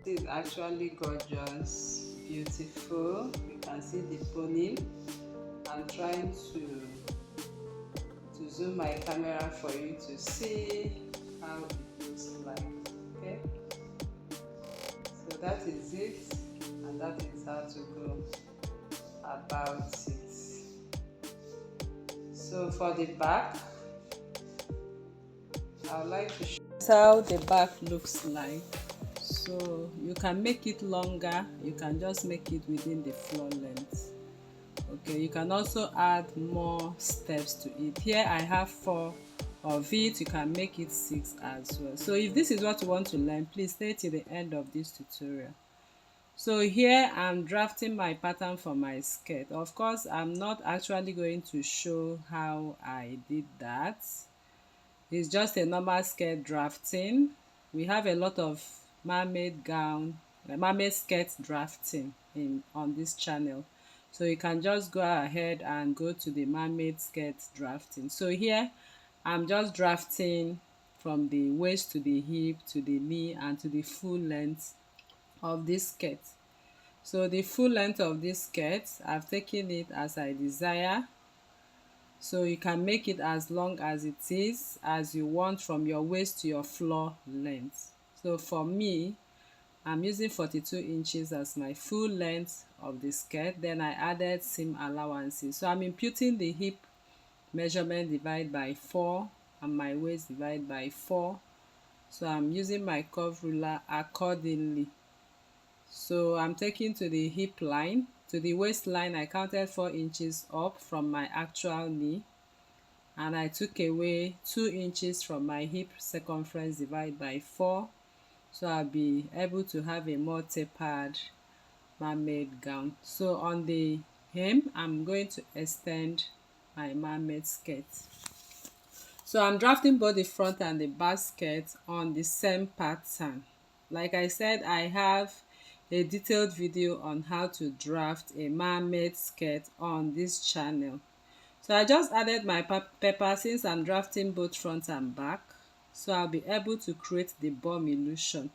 This is actually gorgeous, beautiful. You can see the pony. I'm trying to zoom my camera for you to see how it looks like. Okay, so that is it, and that is how to go about it. So for the back, I would like to show how the back looks like. So you can make it longer, you can just make it within the floor length. Okay, you can also add more steps to it. Here I have 4 of it. You can make it 6 as well. So if this is what you want to learn, please stay till the end of this tutorial. So here I'm drafting my pattern for my skirt. Of course, I'm not actually going to show how I did that. It's just a normal skirt drafting. We have a lot of mermaid gown, mermaid skirt drafting on this channel. So you can just go ahead and go to the mermaid skirt drafting. So here I'm just drafting from the waist to the hip to the knee and to the full length of this skirt. So the full length of this skirt, I've taken it as I desire. So you can make it as long as it is as you want from your waist to your floor length. So for me, I'm using 42 inches as my full length of the skirt. Then I added seam allowances. So I'm imputing the hip measurement divided by 4 and my waist divided by 4. So I'm using my curve ruler accordingly. So I'm taking to the hip line. To the waistline, I counted 4 inches up from my actual knee. And I took away 2 inches from my hip circumference divided by 4. So I'll be able to have a more tapered mermaid gown. So on the hem, I'm going to extend my mermaid skirt. So I'm drafting both the front and the back skirt on the same pattern. Like I said, I have a detailed video on how to draft a mermaid skirt on this channel. So I just added my pepper since I'm drafting both front and back. So I'll be able to create the bomb illusion.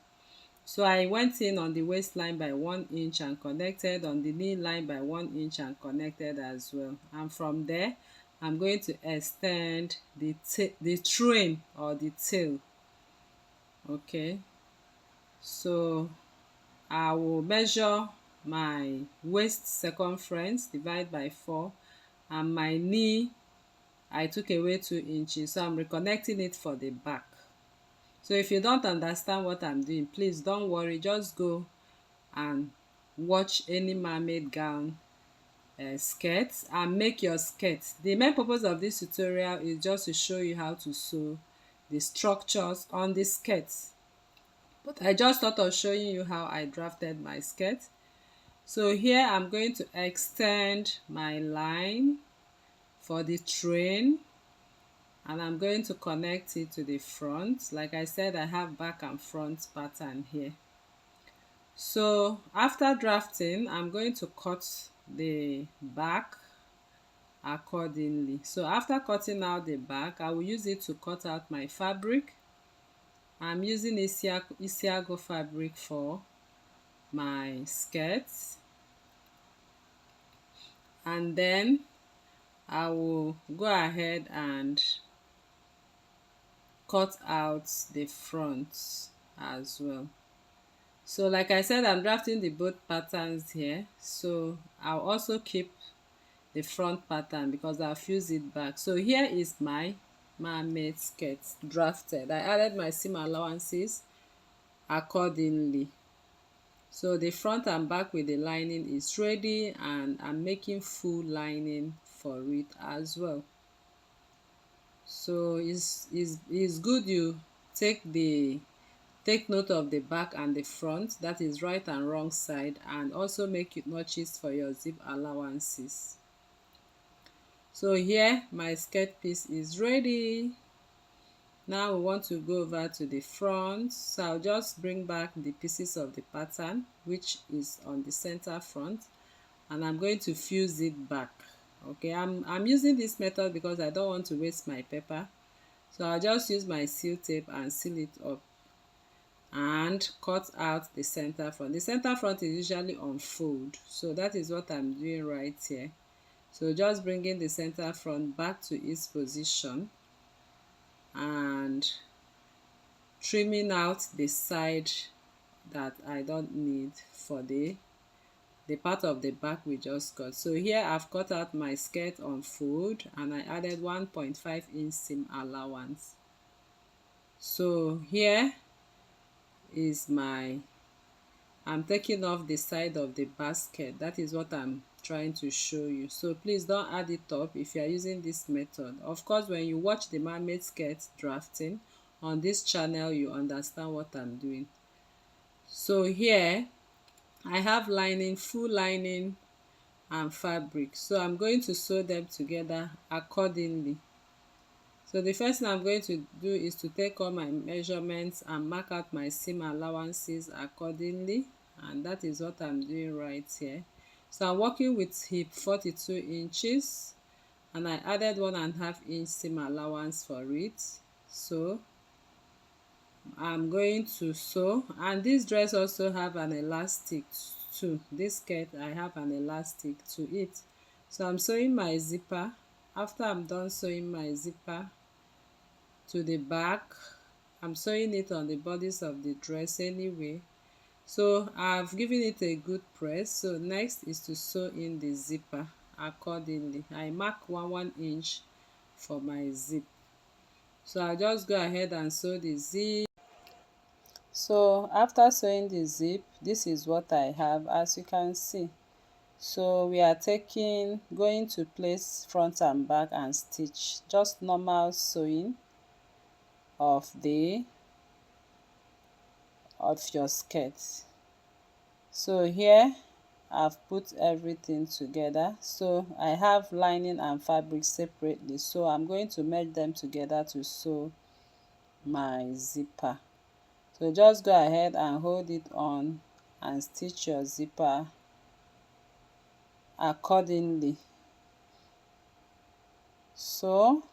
So I went in on the waistline by 1 inch and connected on the knee line by 1 inch and connected as well. And from there, I'm going to extend the train or the tail. Okay, so I will measure my waist circumference divide by 4 and my knee I took away 2 inches. So I'm reconnecting it for the back. So if you don't understand what I'm doing, please don't worry, just go and watch any mermaid gown skirt and make your skirt. The main purpose of this tutorial is just to show you how to sew the structures on the skirt, but I just thought of showing you how I drafted my skirt. So here I'm going to extend my line for the train and I'm going to connect it to the front. Like I said, I have back and front pattern here. So after drafting, I'm going to cut the back accordingly. So after cutting out the back, I will use it to cut out my fabric. I'm using Isiago fabric for my skirts, and then I will go ahead and cut out the front as well. So like I said, I'm drafting the both patterns here, so I'll also keep the front pattern because I'll fuse it back. So here is my mermaid skirt drafted. I added my seam allowances accordingly. So the front and back with the lining is ready, and I'm making full lining for it as well. So it's good you take note of the back and the front, that is right and wrong side, and also make notches for your zip allowances. So here my skirt piece is ready. Now we want to go over to the front. So I'll just bring back the pieces of the pattern which is on the center front, and I'm going to fuse it back. Okay, I'm using this method because I don't want to waste my paper. So I'll just use my seal tape and seal it up. and cut out the center front. The center front is usually on fold, so that is what I'm doing right here. So just bringing the center front back to its position and trimming out the side that I don't need for the part of the back we just cut. So here I've cut out my skirt on fold and I added 1.5 inch seam allowance. So here is I'm taking off the side of the basket. That is what I'm trying to show you. So please don't add it up if you are using this method. Of course, when you watch the mermaid skirt drafting on this channel, you understand what I'm doing. So here I have lining, full lining and fabric, so I'm going to sew them together accordingly. So the first thing I'm going to do is to take all my measurements and mark out my seam allowances accordingly, and that is what I'm doing right here. So I'm working with hip 42 inches and I added 1.5 inch seam allowance for it. So I'm going to sew, and this dress also have an elastic too. This skirt, I have an elastic to it. So I'm sewing my zipper. After I'm done sewing my zipper to the back, I'm sewing it on the bodice of the dress anyway. So I've given it a good press. So next is to sew in the zipper accordingly. I mark 1 inch for my zip. So I'll just go ahead and sew the zip. So after sewing the zip, this is what I have, as you can see. So we are going to place front and back and stitch, just normal sewing of your skirt. So here I've put everything together. So I have lining and fabric separately, so I'm going to merge them together to sew my zipper. So just go ahead and hold it on and stitch your zipper accordingly. So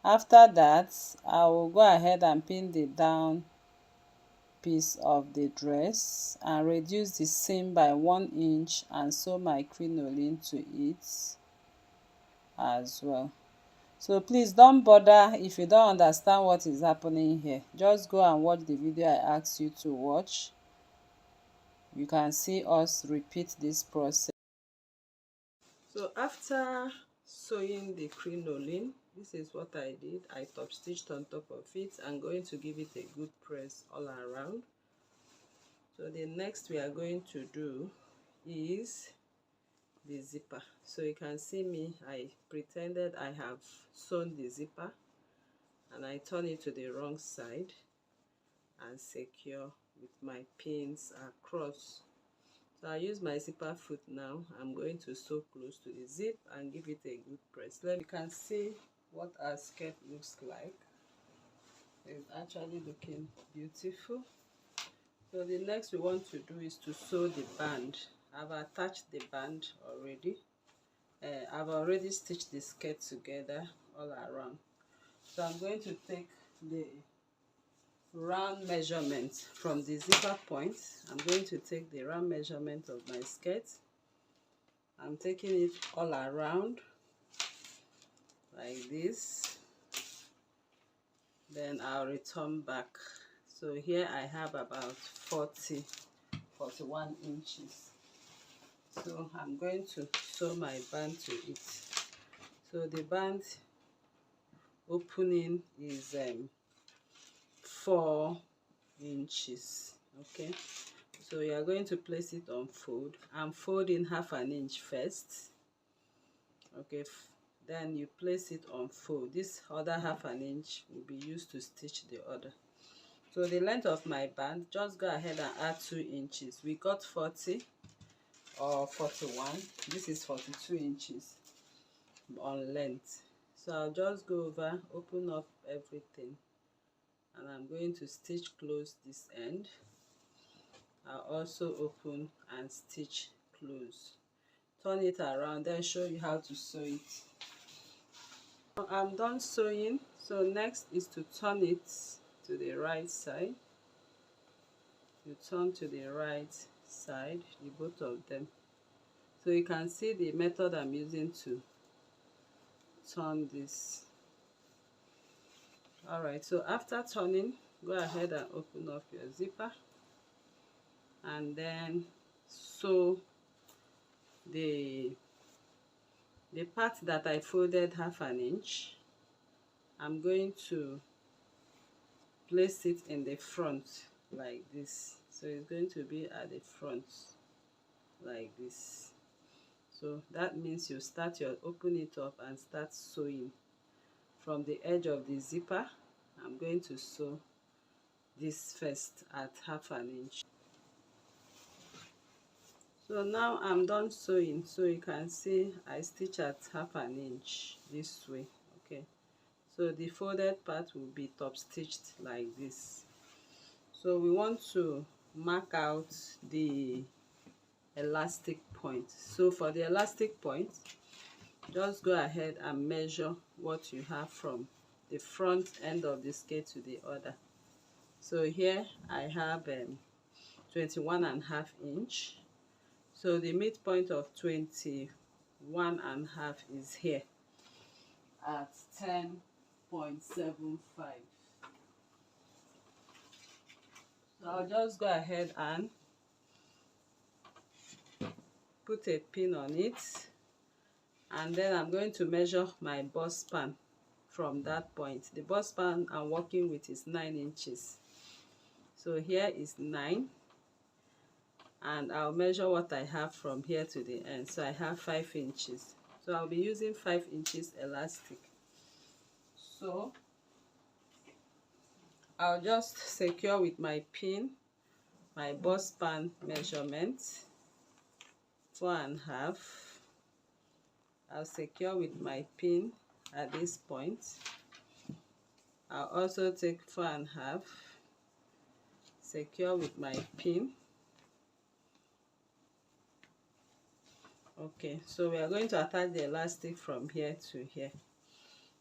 after that, I will go ahead and pin the down piece of the dress and reduce the seam by 1 inch and sew my crinoline to it as well. So please don't bother if you don't understand what is happening here. Just go and watch the video I asked you to watch. You can see us repeat this process. So after sewing the crinoline, this is what I did. I top stitched on top of it. I'm going to give it a good press all around. So the next we are going to do is the zipper. So you can see me, I pretended I have sewn the zipper and I turn it to the wrong side and secure with my pins across. So I use my zipper foot now. I'm going to sew close to the zip and give it a good press. You can see what our skirt looks like. It's actually looking beautiful. So the next we want to do is to sew the band. I've attached the band already. I've already stitched the skirt together all around. So I'm going to take the round measurement from the zipper point. I'm going to take the round measurement of my skirt. I'm taking it all around like this. Then I'll return back. So here I have about 41 inches. So I'm going to sew my band to it. So the band opening is 4 inches. Okay, so you are going to place it on fold. I'm folding 1/2 inch first. Okay, then you place it on fold. This other 1/2 inch will be used to stitch the other. So the length of my band, just go ahead and add 2 inches. We got 40 or 41. This is 42 inches on length. So I'll just go over, open up everything, and I'm going to stitch close this end. I'll also open and stitch close. Turn it around, then show you how to sew it. I'm done sewing. So next is to turn it to the right side. you turn to the right side, the both of them. So you can see the method I'm using to turn this. Alright, so after turning, go ahead and open up your zipper and then sew the part that I folded 1/2 inch. I'm going to place it in the front like this. So it's going to be at the front like this. So that means you open it up and start sewing from the edge of the zipper. I'm going to sew this first at 1/2 inch. So now I'm done sewing, so you can see I stitch at 1/2 inch this way. Okay, so the folded part will be top stitched like this. So we want to mark out the elastic point. So for the elastic point, just go ahead and measure what you have from the front end of the skirt to the other. So here I have 21.5 inch. So the midpoint of 21.5 is here at 10.75. So I'll just go ahead and put a pin on it, and then I'm going to measure my bust span from that point. The bust span I'm working with is 9 inches. So here is 9, and I'll measure what I have from here to the end. So I have 5 inches. So I'll be using 5 inches elastic. So I'll just secure with my pin my bust span measurement, 4.5. I'll secure with my pin at this point. I'll also take 4.5, secure with my pin. Okay, so we are going to attach the elastic from here to here.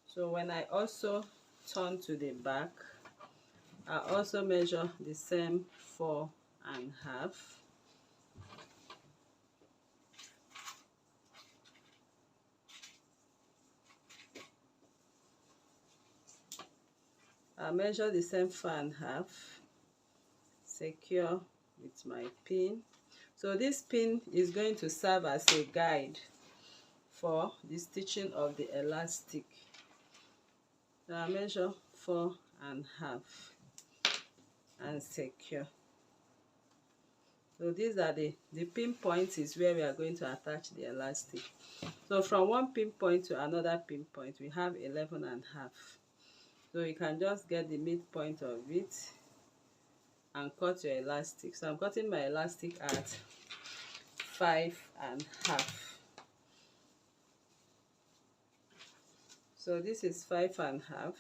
So when I also turn to the back, I also measure the same 4.5. I measure the same 4.5, secure with my pin. So this pin is going to serve as a guide for the stitching of the elastic. So I measure 4.5 and secure. So these are the pin points is where we are going to attach the elastic. So from one pin point to another pin point, we have 11.5. So you can just get the midpoint of it and cut your elastic. So I'm cutting my elastic at 5.5. So this is 5.5.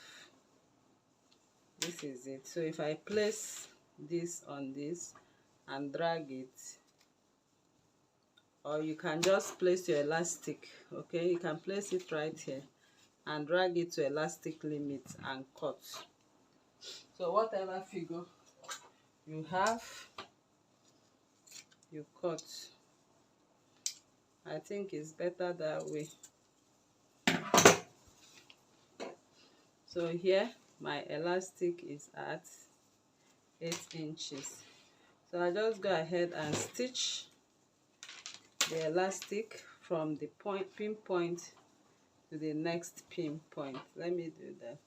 This is it. So if I place this on this and drag it, or you can just place your elastic, okay, you can place it right here and drag it to elastic limit and cut. So whatever figure you have, you cut. I think it's better that way. So here my elastic is at 8 inches. So I just go ahead and stitch the elastic from the pin point to the next pin point. Let me do that.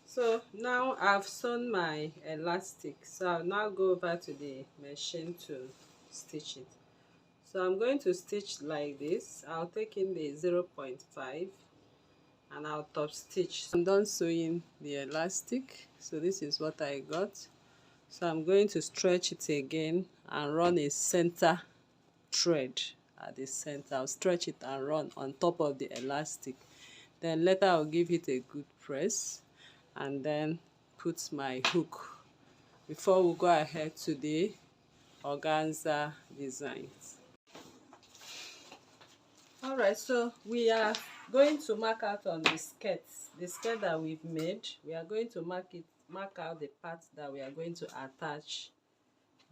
So now I've sewn my elastic, so I'll now go over to the machine to stitch it. So I'm going to stitch like this. I'll take in the 0.5 and I'll top stitch. I'm done sewing the elastic, so this is what I got. So I'm going to stretch it again and run a center thread at the center. I'll stretch it and run on top of the elastic. Then later I'll give it a good press and then put my hook before we go ahead to the organza designs. Alright, so we are going to mark out on the skirt that we've made. We are going to mark it mark out the part that we are going to attach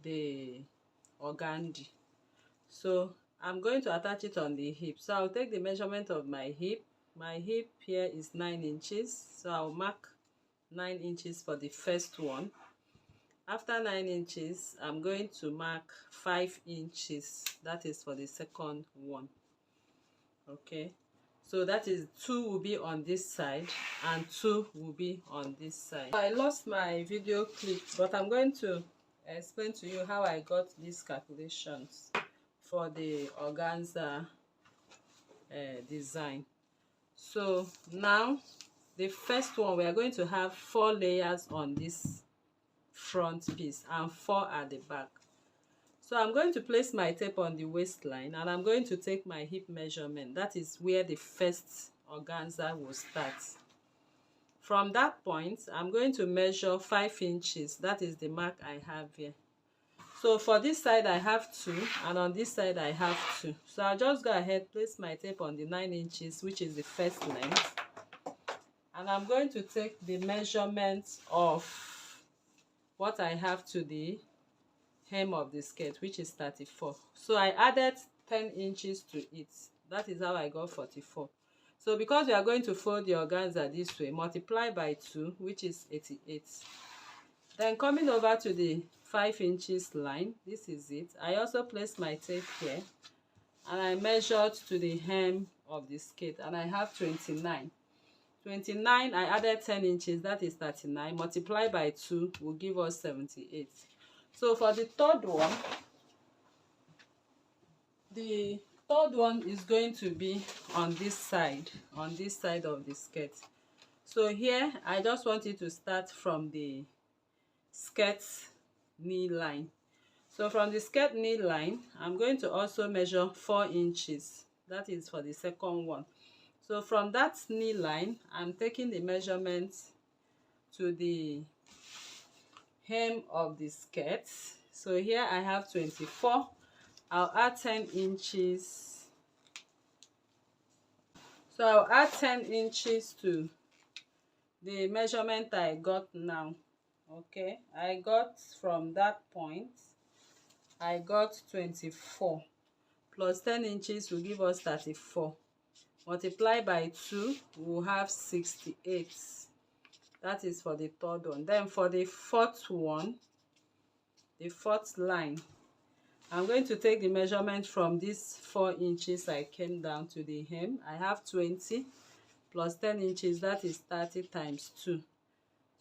the organdy. So I'm going to attach it on the hip. So I'll take the measurement of my hip. My hip here is 9 inches. So I'll mark 9 inches for the first one. After 9 inches, I'm going to mark 5 inches. That is for the second one. Okay. So that is 2 will be on this side and 2 will be on this side. I lost my video clip, but I'm going to explain to you how I got these calculations for the organza design. So now the first one, we are going to have 4 layers on this front piece and 4 at the back. So I'm going to place my tape on the waistline and I'm going to take my hip measurement. That is where the first organza will start. From that point, I'm going to measure 5 inches. That is the mark I have here. So for this side I have 2 and on this side I have 2. So I'll just go ahead, place my tape on the 9 inches, which is the first length. And I'm going to take the measurement of what I have to the hem of the skirt, which is 34. So I added 10 inches to it. That is how I got 44. So because we are going to fold the organza this way, multiply by 2, which is 88. Then coming over to the 5 inches line, this is it. I also placed my tape here and I measured to the hem of the skirt and I have 29. 29, I added 10 inches, that is 39. Multiply by 2 will give us 78. So for the third one is going to be on this side of the skirt. So here I just want you to start from the skirt knee line. So from the skirt knee line, I'm going to also measure 4 inches. That is for the second one. So from that knee line, I'm taking the measurement to the hem of the skirt. So here I have 24. I'll add 10 inches. So I'll add 10 inches to the measurement I got now. Okay, I got from that point, I got 24 plus 10 inches will give us 34. Multiply by 2, we'll have 68. That is for the third one. Then for the fourth one, the fourth line, I'm going to take the measurement from this 4 inches I came down to the hem. I have 20 plus 10 inches, that is 30 times 2.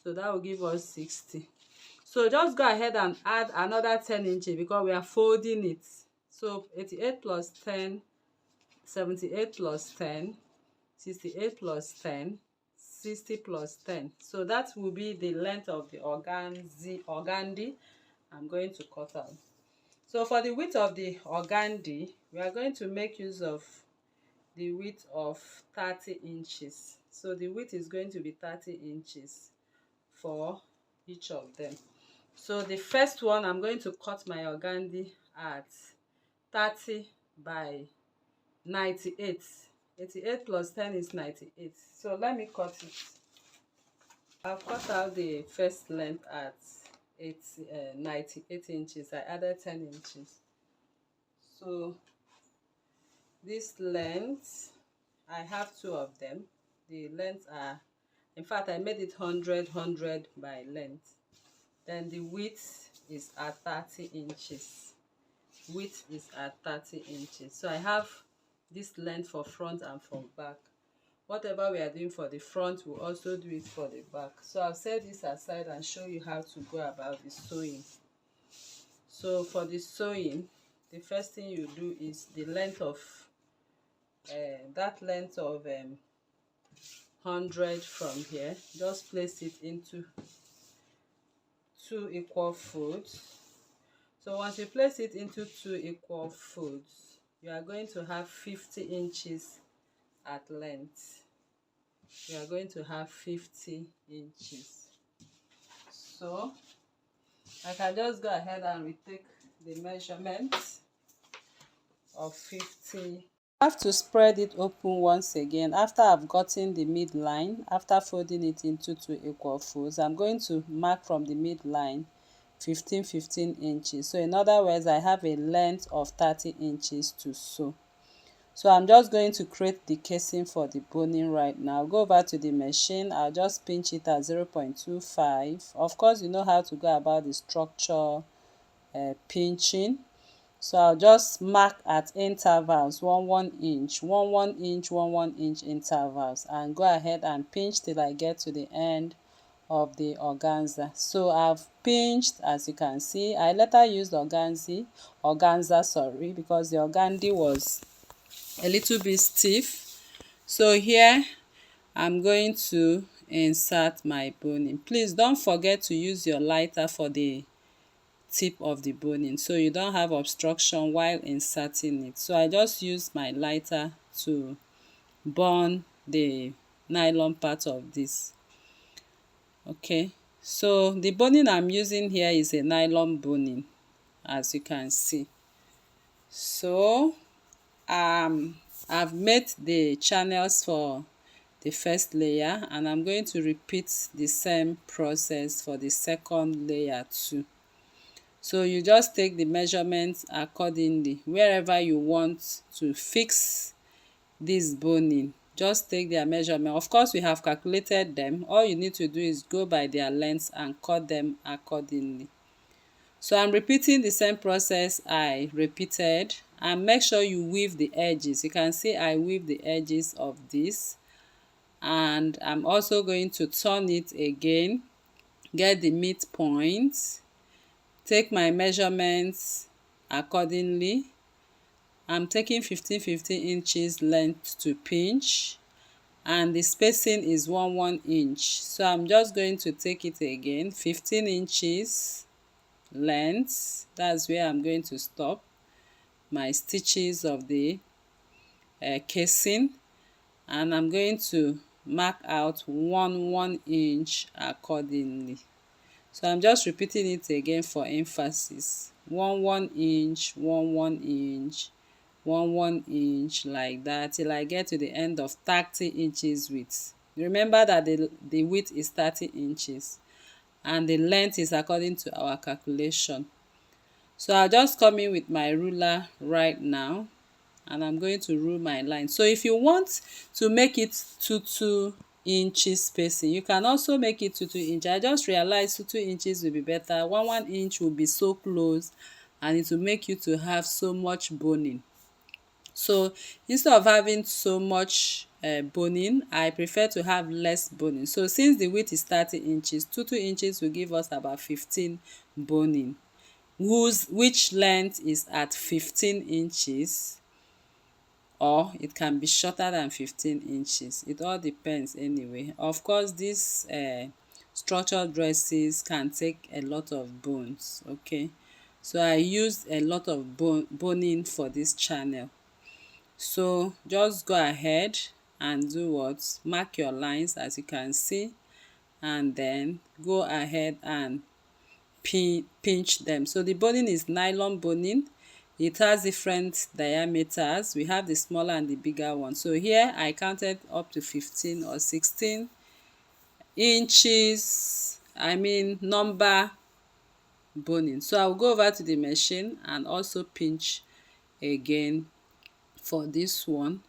So that will give us 60. So just go ahead and add another 10 inches because we are folding it. So 88 plus 10, 78 plus 10, 68 plus 10, 60 plus 10. So that will be the length of the organdy I'm going to cut out. So for the width of the organdy, we are going to make use of the width of 30 inches. So the width is going to be 30 inches for each of them. So the first one, I'm going to cut my organdy at 30 by 98. 88 plus 10 is 98. So let me cut it. I've cut out the first length at 98 inches. I added 10 inches. So this length, I have 2 of them. The lengths are, in fact, I made it 100 by length. Then the width is at 30 inches. Width is at 30 inches. So I have this length for front and for back. Whatever we are doing for the front, we'll also do it for the back. So I'll set this aside and show you how to go about the sewing. So for the sewing, the first thing you do is the length of that length of 100 from here, just place it into 2 equal folds. So once you place it into 2 equal folds, you are going to have 50 inches at length. You are going to have 50 inches. So I can just go ahead and retake the measurement of 50 Have to spread it open once again. After I've gotten the midline, after folding it into 2 equal folds, I'm going to mark from the midline 15 inches. So in other words, I have a length of 30 inches to sew. So I'm just going to create the casing for the boning right now. Go over to the machine. I'll just pinch it at 0.25. Of course, you know how to go about the structure pinching. So I'll just mark at intervals 1 inch, 1 inch, 1 inch intervals, and go ahead and pinch till I get to the end of the organza. So I've pinched, as you can see. I later used organza, sorry, because the organdy was a little bit stiff. So here I'm going to insert my boning. Please don't forget to use your lighter for the tip of the boning so you don't have obstruction while inserting it. So I just use my lighter to burn the nylon part of this. Okay, so the boning I'm using here is a nylon boning, as you can see. So I've made the channels for the first layer, and I'm going to repeat the same process for the second layer too. So you just take the measurements accordingly. Wherever you want to fix this boning, just take their measurement. Of course, we have calculated them. All you need to do is go by their lengths and cut them accordingly. So I'm repeating the same process I repeated, and make sure you weave the edges. You can see I weave the edges of this, and I'm also going to turn it again, get the midpoint, take my measurements accordingly. I'm taking 15 inches length to pinch, and the spacing is 1 inch. So I'm just going to take it again, 15 inches length. That's where I'm going to stop my stitches of the casing, and I'm going to mark out 1 inch accordingly. So I'm just repeating it again for emphasis. 1 inch, 1 inch, 1 inch, like that till I get to the end of 30 inches width. Remember that the width is 30 inches and the length is according to our calculation. So I'll just come in with my ruler right now, and I'm going to rule my line. So if you want to make it 2 inches spacing, you can also make it 2 inches. I just realized 2 inches will be better. 1 inch will be so close and it will make you to have so much boning. So instead of having so much boning, I prefer to have less boning. So since the width is 30 inches, 2 inches will give us about 15 boning, which length is at 15 inches, or it can be shorter than 15 inches. It all depends anyway. Of course, these structured dresses can take a lot of bones. Okay, so I used a lot of boning for this channel. So just go ahead and do what? Mark your lines, as you can see, and then go ahead and pinch them. So the boning is nylon boning. It has different diameters. We have the smaller and the bigger one. So here I counted up to 15 or 16 inches, number boning. So I'll go over to the machine and also pinch again for this one.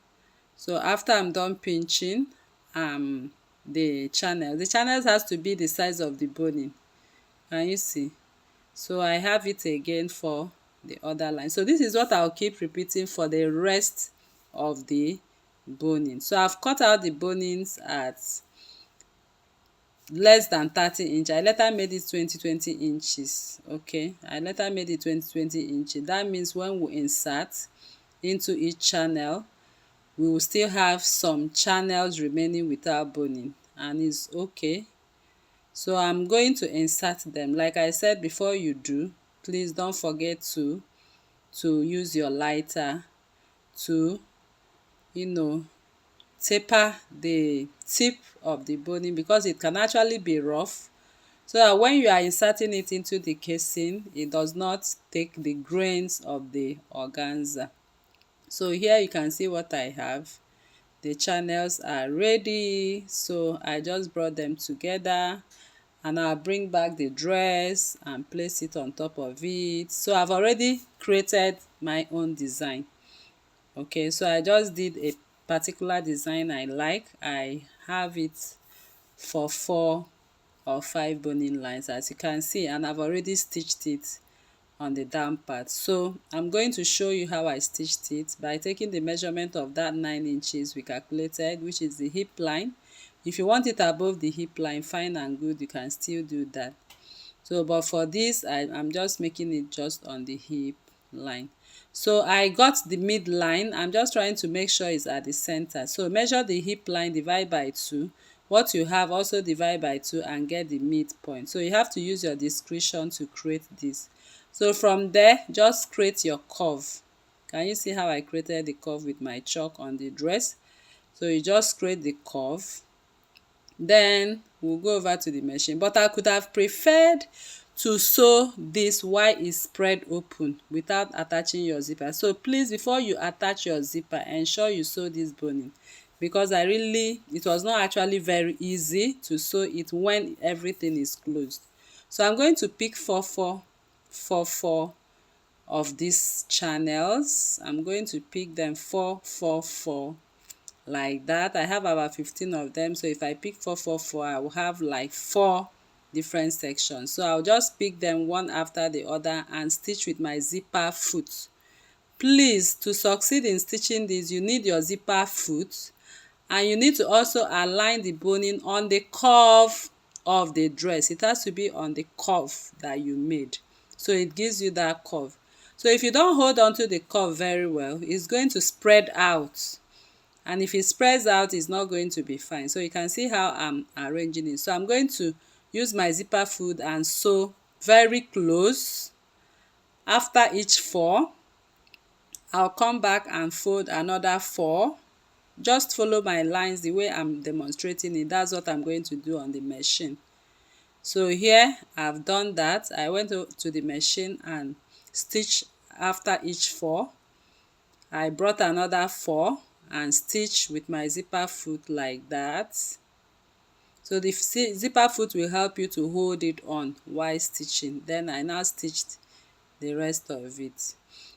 So after I'm done pinching the channels has to be the size of the boning. Can you see? So I have it again for the other line. So this is what I'll keep repeating for the rest of the boning. So I've cut out the bonings at less than 30 inch. I later made it 20 inches. Okay, I later made it 20 inches. That means when we insert into each channel, we will still have some channels remaining without boning, and it's okay. So I'm going to insert them. Like I said, before you do, please don't forget to use your lighter to taper the tip of the boning, because it can actually be rough, so that when you are inserting it into the casing, it does not take the grains of the organza. So here you can see what I have. The channels are ready, so I just brought them together, and I'll bring back the dress and place it on top of it. So I've already created my own design. Okay, so I just did a particular design I like. I have it for 4 or 5 boning lines, as you can see, and I've already stitched it on the down part. So I'm going to show you how I stitched it by taking the measurement of that 9 inches we calculated, which is the hip line. If you want it above the hip line, fine and good, you can still do that. So but for this, I'm just making it just on the hip line. So I got the midline. I'm just trying to make sure it's at the center. So measure the hip line, divide by 2. What you have, also divide by 2 and get the midpoint. So you have to use your discretion to create this. So from there, just create your curve. Can you see how I created the curve with my chalk on the dress? So you just create the curve. Then we'll go over to the machine, but I could have preferred to sew this while it's spread open without attaching your zipper. So please, before you attach your zipper, ensure you sew this boning, because it was not actually very easy to sew it when everything is closed. So I'm going to pick 4 of these channels. I'm going to pick them 4 like that. I have about 15 of them, so if I pick 4 I will have like 4 different sections. So I'll just pick them one after the other and stitch with my zipper foot. Please, to succeed in stitching this, you need your zipper foot, and you need to also align the boning on the curve of the dress. It has to be on the curve that you made, so it gives you that curve. So if you don't hold on to the curve very well, it's going to spread out, and if it spreads out, it's not going to be fine. So you can see how I'm arranging it. So I'm going to use my zipper foot and sew very close. After each 4, I'll come back and fold another 4. Just follow my lines the way I'm demonstrating it. That's what I'm going to do on the machine. So here I've done that. I went to the machine and stitched after each 4. I brought another 4 and stitch with my zipper foot like that. So the zipper foot will help you to hold it on while stitching. Then I now stitched the rest of it.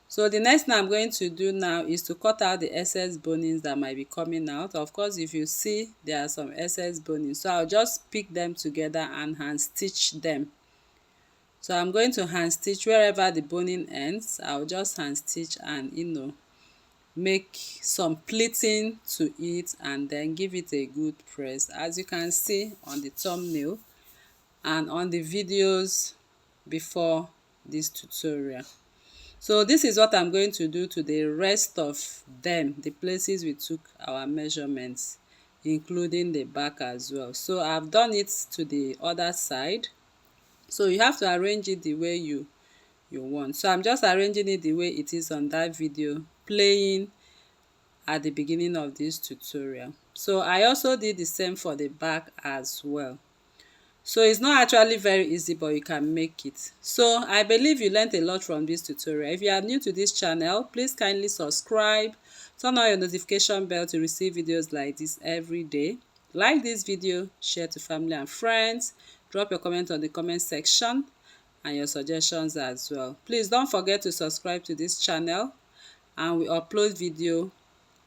So the next thing I'm going to do now is to cut out the excess bonings that might be coming out. Of course, if you see, there are some excess bonings, so I'll just pick them together and hand stitch them. So I'm going to hand stitch wherever the boning ends. I'll just hand stitch and make some pleating to it, and then give it a good press, as you can see on the thumbnail and on the videos before this tutorial. So this is what I'm going to do to the rest of them, the places we took our measurements, including the back as well. So I've done it to the other side. So you have to arrange it the way you want. So I'm just arranging it the way it is on that video playing at the beginning of this tutorial. So I also did the same for the back as well. So it's not actually very easy, but you can make it. So I believe you learned a lot from this tutorial. If you are new to this channel, please kindly subscribe, turn on your notification bell to receive videos like this every day. Like this video, share to family and friends, drop your comment on the comment section and your suggestions as well. Please don't forget to subscribe to this channel, and we upload video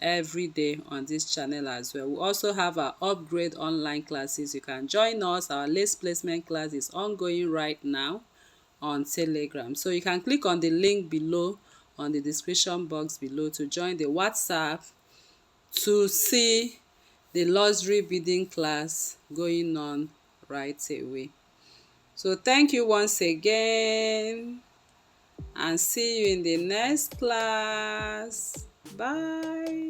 every day on this channel as well. We also have our upgrade online classes. You can join us. Our lace placement class is ongoing right now on Telegram. So you can click on the link below on the description box below to join the WhatsApp to see the luxury beading class going on right away. So thank you once again, and see you in the next class. Bye.